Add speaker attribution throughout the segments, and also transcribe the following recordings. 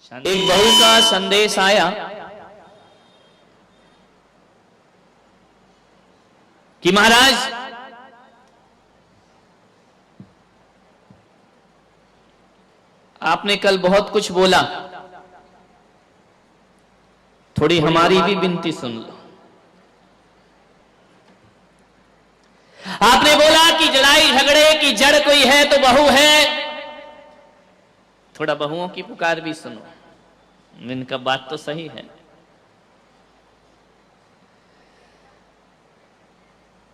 Speaker 1: एक बहू का संदेश आया कि महाराज आपने कल बहुत कुछ बोला, थोड़ी हमारी भी विनती सुन लो। आपने बोला कि लड़ाई झगड़े की जड़ कोई है तो बहू है, थोड़ा बहुओं की पुकार भी सुनो। इनका बात तो सही है।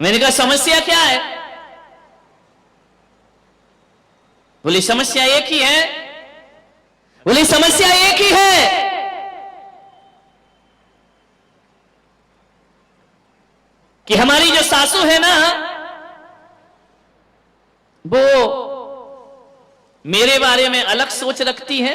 Speaker 1: मैंने कहा समस्या क्या है? बोली समस्या एक ही है। बोली समस्या एक ही है कि हमारी जो सासू है ना, वो मेरे बारे में अलग सोच रखती है,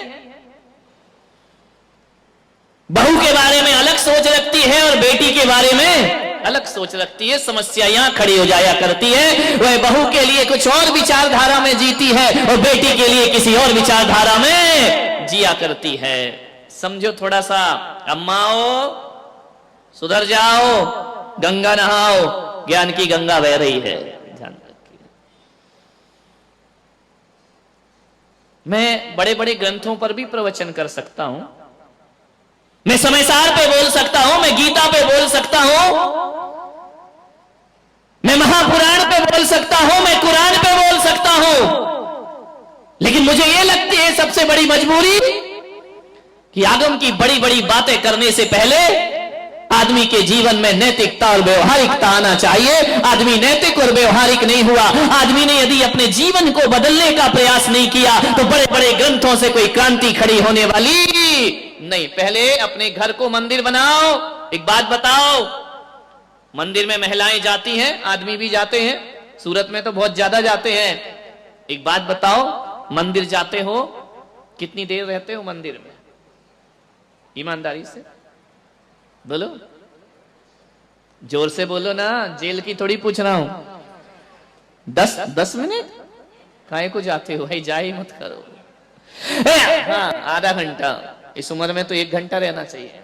Speaker 1: बहू के बारे में अलग सोच रखती है और बेटी के बारे में अलग सोच रखती है। समस्या यहां खड़ी हो जाया करती है। वह बहू के लिए कुछ और विचारधारा में जीती है और बेटी के लिए किसी और विचारधारा में जिया करती है। समझो थोड़ा सा। अम्माओ सुधर जाओ, गंगा नहाओ, ज्ञान की गंगा बह रही है। ध्यान रखिए। मैं बड़े बड़े ग्रंथों पर भी प्रवचन कर सकता हूं, मैं समयसार पे बोल सकता हूं, मैं गीता पे बोल सकता हूं, मैं महापुराण पे बोल सकता हूं, मैं कुरान पे बोल सकता हूं, लेकिन मुझे यह लगती है सबसे बड़ी मजबूरी कि आगम की बड़ी बड़ी बातें करने से पहले आदमी के जीवन में नैतिकता और व्यवहारिकता आना चाहिए। आदमी नैतिक और व्यवहारिक नहीं हुआ, आदमी ने यदि अपने जीवन को बदलने का प्रयास नहीं किया तो बड़े बड़े ग्रंथों से कोई क्रांति खड़ी होने वाली नहीं। पहले अपने घर को मंदिर बनाओ। एक बात बताओ, मंदिर में महिलाएं जाती हैं, आदमी भी जाते हैं, सूरत में तो बहुत ज्यादा जाते हैं। एक बात बताओ, मंदिर जाते हो कितनी देर रहते हो मंदिर में? ईमानदारी से बोलो, जोर से बोलो ना, जेल की थोड़ी पूछ रहा हूं। 10 मिनट काहे को जाते हो? भाई जा ही मत करो। हाँ, आधा घंटा। इस उम्र में तो 1 घंटा रहना चाहिए।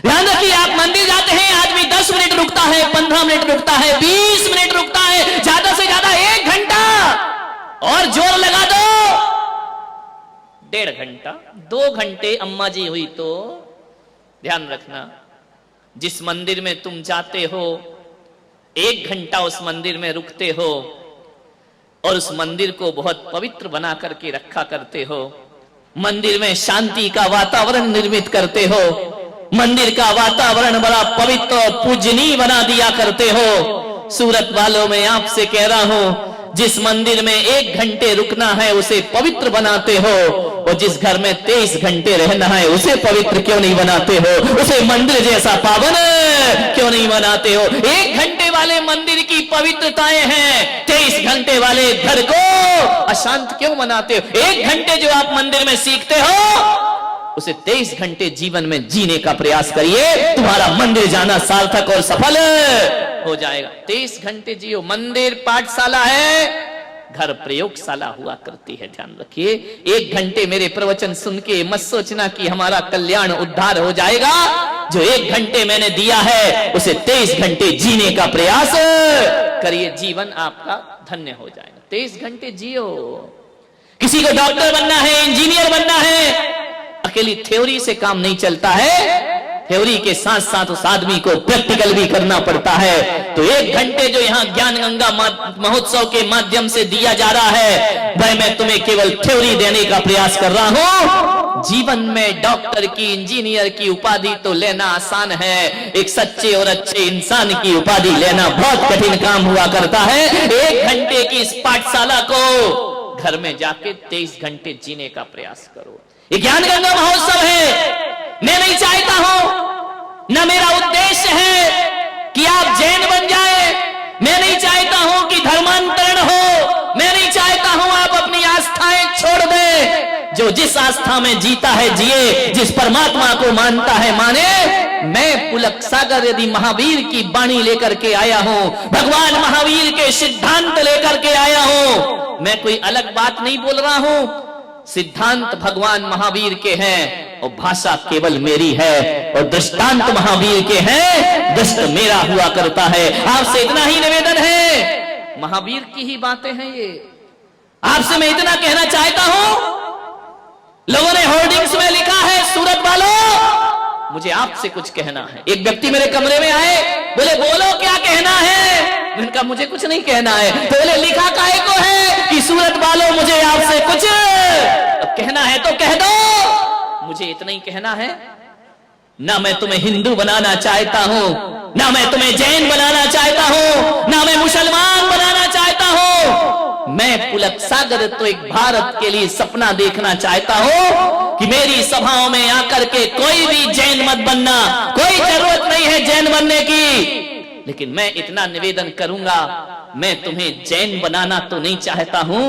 Speaker 1: ध्यान रखिए, आप मंदिर जाते हैं, आदमी 10 मिनट रुकता है, 15 मिनट रुकता है, 20 मिनट रुकता है, ज्यादा से ज्यादा 1 घंटा, और जोर लगा दो 1.5 घंटा, 2 घंटे अम्मा जी हुई तो। ध्यान रखना, जिस मंदिर में तुम जाते हो 1 घंटा उस मंदिर में रुकते हो और उस मंदिर को बहुत पवित्र बना करके रखा करते हो, मंदिर में शांति का वातावरण निर्मित करते हो, मंदिर का वातावरण बड़ा पवित्र और पूजनीय बना दिया करते हो। सूरत वालों में आपसे कह रहा हूं, जिस मंदिर में 1 घंटे रुकना है उसे पवित्र बनाते हो, और जिस घर में 23 घंटे रहना है उसे पवित्र क्यों नहीं बनाते हो? उसे मंदिर जैसा पावन क्यों नहीं बनाते हो? 1 घंटे वाले मंदिर की पवित्रताएं हैं, 23 घंटे वाले घर को अशांत क्यों बनाते हो? 1 घंटे जो आप मंदिर में सीखते हो उसे 23 घंटे जीवन में जीने का प्रयास करिए, तुम्हारा मंदिर जाना सार्थक और सफल हो जाएगा। 23 घंटे जियो। मंदिर पाठशाला है, घर प्रयोगशाला हुआ करती है। ध्यान रखिए, 1 घंटे मेरे प्रवचन सुन के मत सोचना कि हमारा कल्याण उद्धार हो जाएगा। जो 1 घंटे मैंने दिया है उसे 23 घंटे जीने का प्रयास करिए, जीवन आपका धन्य हो जाएगा। 23 घंटे जियो। किसी को डॉक्टर बनना है, इंजीनियर बनना है, अकेली थ्योरी से काम नहीं चलता है, थ्योरी के साथ साथ उस आदमी को प्रैक्टिकल भी करना पड़ता है। तो 1 घंटे जो यहाँ ज्ञान गंगा महोत्सव के माध्यम से दिया जा रहा है, वह मैं तुम्हें केवल थ्योरी देने का प्रयास कर रहा हूं। जीवन में डॉक्टर की, इंजीनियर की उपाधि तो लेना आसान है, एक सच्चे और अच्छे इंसान की उपाधि लेना बहुत कठिन काम हुआ करता है। 1 घंटे की इस पाठशाला को घर में जाके 23 घंटे जीने का प्रयास करो। ये ज्ञान गंगा महोत्सव है। मैं नहीं चाहता हूं, न मेरा उद्देश्य है कि आप जैन बन जाए, मैं नहीं चाहता हूं कि धर्मांतरण हो, मैं नहीं चाहता हूं आप अपनी आस्थाएं छोड़ दें। जो जिस आस्था में जीता है जिए, जिस परमात्मा को मानता है माने। मैं पुलक सागर यदि महावीर की वाणी लेकर के आया हूं, भगवान महावीर के सिद्धांत लेकर के आया हूं, मैं कोई अलग बात नहीं बोल रहा हूं। सिद्धांत भगवान महावीर के हैं और भाषा केवल मेरी है, और दृष्टांत महावीर के हैं, दृष्ट मेरा हुआ करता है। आपसे इतना ही निवेदन है, महावीर की ही बातें हैं ये। आपसे मैं इतना कहना चाहता हूं, लोगों ने होर्डिंग्स में लिखा है सूरत वालों, मुझे आपसे कुछ कहना है। एक व्यक्ति मेरे कमरे में आए, बोले बोलो क्या कहना है। मैंने कहा मुझे कुछ नहीं कहना है। तो बोले लिखा काहे को है कि सूरत वालों मुझे आपसे कुछ कहना है तो कह दो। मुझे इतना ही कहना है, ना मैं तुम्हें हिंदू बनाना चाहता हूं, ना मैं तुम्हें जैन बनाना चाहता हूं, ना मैं मुसलमान बनाना चाहता हूं। मैं पुलक सागर तो एक भारत के लिए सपना देखना चाहता हूं कि मेरी सभाओं में आकर के कोई भी जैन मत बनना, कोई जरूरत नहीं है जैन बनने की। लेकिन मैं इतना निवेदन करूंगा, मैं तुम्हें जैन बनाना तो नहीं चाहता हूं,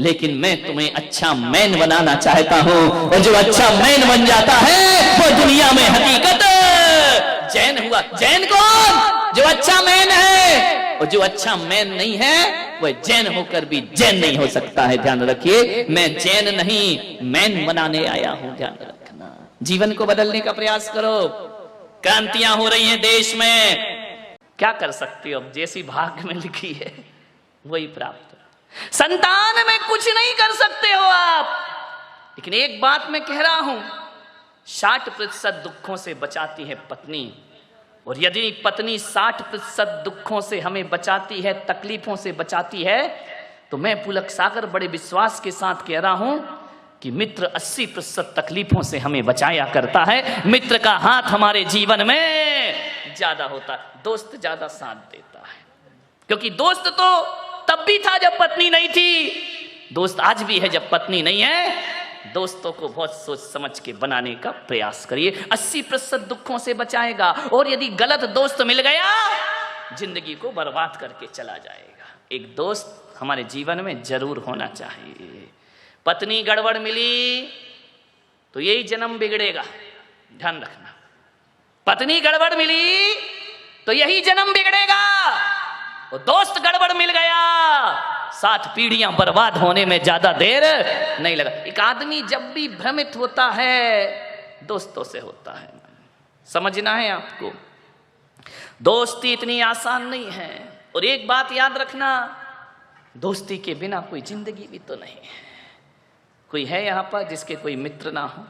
Speaker 1: लेकिन मैं तुम्हें अच्छा मैन बनाना चाहता हूं। और जो अच्छा मैन बन जाता है वो दुनिया में हकीकत जैन हुआ। जैन कौन? जो अच्छा मैन है। और जो अच्छा मैन नहीं है वह जैन होकर भी जैन नहीं हो सकता है। ध्यान रखिए, मैं जैन नहीं मैन बनाने आया हूं। ध्यान रखना, जीवन को बदलने का प्रयास करो। क्रांतियां हो रही हैं देश में, क्या कर सकते हो? अब जैसी भाग्य में लिखी है वही प्राप्त। संतान में कुछ नहीं कर सकते हो आप, लेकिन एक बात मैं कह रहा हूं, 60% दुखों से बचाती है पत्नी। और यदि पत्नी 60% दुखों से हमें बचाती है, तकलीफों से बचाती है, तो मैं पुलक सागर बड़े विश्वास के साथ कह रहा हूं कि मित्र 80% तकलीफों से हमें बचाया करता है। मित्र का हाथ हमारे जीवन में ज्यादा होता है, दोस्त ज्यादा साथ देता है। क्योंकि दोस्त तो तब भी था जब पत्नी नहीं थी, दोस्त आज भी है जब पत्नी नहीं है। दोस्तों को बहुत सोच समझ के बनाने का प्रयास करिए, 80% दुखों से बचाएगा। और यदि गलत दोस्त मिल गया, जिंदगी को बर्बाद करके चला जाएगा। एक दोस्त हमारे जीवन में जरूर होना चाहिए। पत्नी गड़बड़ मिली तो यही जन्म बिगड़ेगा, ध्यान रखना। पत्नी गड़बड़ मिली तो यही जन्म बिगड़ेगा। और दोस्त गड़बड़ मिल गया, 7 पीढ़ियां बर्बाद होने में ज्यादा देर नहीं लगा। एक आदमी जब भी भ्रमित होता है दोस्तों से होता है, समझना है आपको। दोस्ती इतनी आसान नहीं है। और एक बात याद रखना, दोस्ती के बिना कोई जिंदगी भी तो नहीं है। कोई है यहां पर जिसके कोई मित्र ना हो?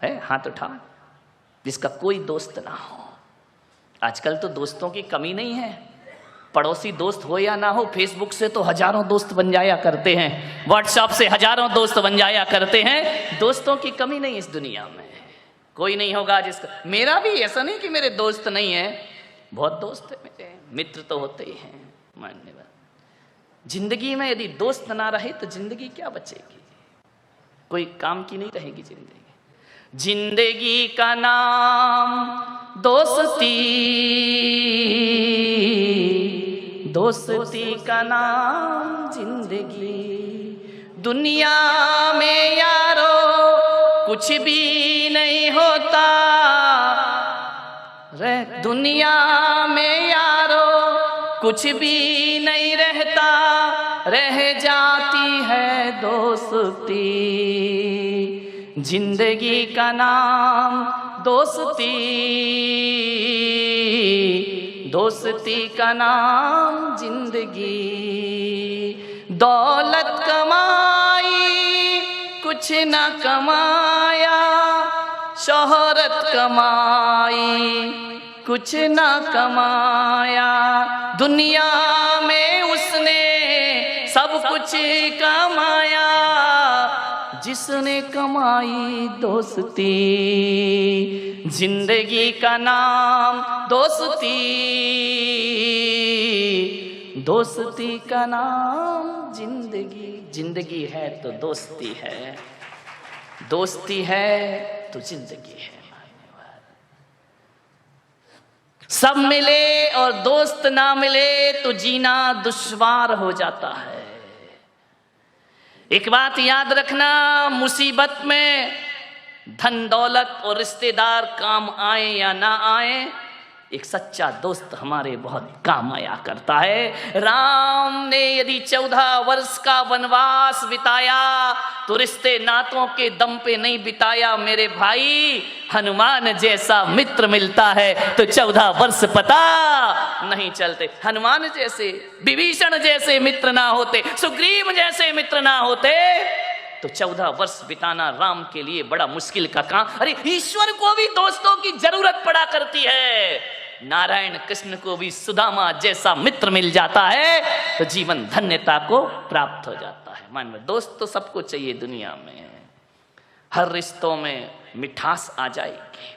Speaker 1: है? हाथ उठा जिसका कोई दोस्त ना हो। आजकल तो दोस्तों की कमी नहीं है। पड़ोसी दोस्त हो या ना हो, फेसबुक से तो हजारों दोस्त बन जाया करते हैं, व्हाट्सएप से हजारों दोस्त बन जाया करते हैं। दोस्तों की कमी नहीं इस दुनिया में। कोई नहीं होगा जिसका, मेरा भी ऐसा नहीं कि मेरे दोस्त नहीं है, बहुत दोस्त है मेरे, मित्र तो होते ही हैं। मानने वाला जिंदगी में यदि दोस्त ना रहे तो जिंदगी क्या बचेगी? कोई काम की नहीं रहेगी जिंदगी। जिंदगी का नाम दोस्ती, दोस्ती का नाम जिंदगी। दुनिया में यारो कुछ भी नहीं होता रे, दुनिया में यारो कुछ भी नहीं रहता, रह जाती है दोस्ती। जिंदगी का नाम दोस्ती, दोस्ती का नाम जिंदगी। दौलत कमाई कुछ न कमाया, शोहरत कमाई कुछ न कमाया। दुनिया में उसने सब कुछ कमाया, जिसने कमाई दोस्ती। जिंदगी का नाम दोस्ती, दोस्ती का नाम जिंदगी। जिंदगी है तो दोस्ती है, दोस्ती है तो जिंदगी है। सब मिले और दोस्त ना मिले तो जीना दुश्वार हो जाता है। एक बात याद रखना, मुसीबत में धन दौलत और रिश्तेदार काम आए या ना आए, एक सच्चा दोस्त हमारे बहुत काम आया करता है। राम ने यदि 14 वर्ष का वनवास बिताया तो रिश्ते नातों के दम पे नहीं बिताया मेरे भाई। हनुमान जैसा मित्र मिलता है तो 14 वर्ष पता नहीं चलते। हनुमान जैसे, विभीषण जैसे मित्र ना होते, सुग्रीव जैसे मित्र ना होते तो 14 वर्ष बिताना राम के लिए बड़ा मुश्किल का काम। अरे ईश्वर को भी दोस्तों की जरूरत पड़ा करती है। नारायण कृष्ण को भी सुदामा जैसा मित्र मिल जाता है तो जीवन धन्यता को प्राप्त हो जाता है। मान लो दोस्त तो सबको चाहिए दुनिया में, हर रिश्तों में मिठास आ जाएगी।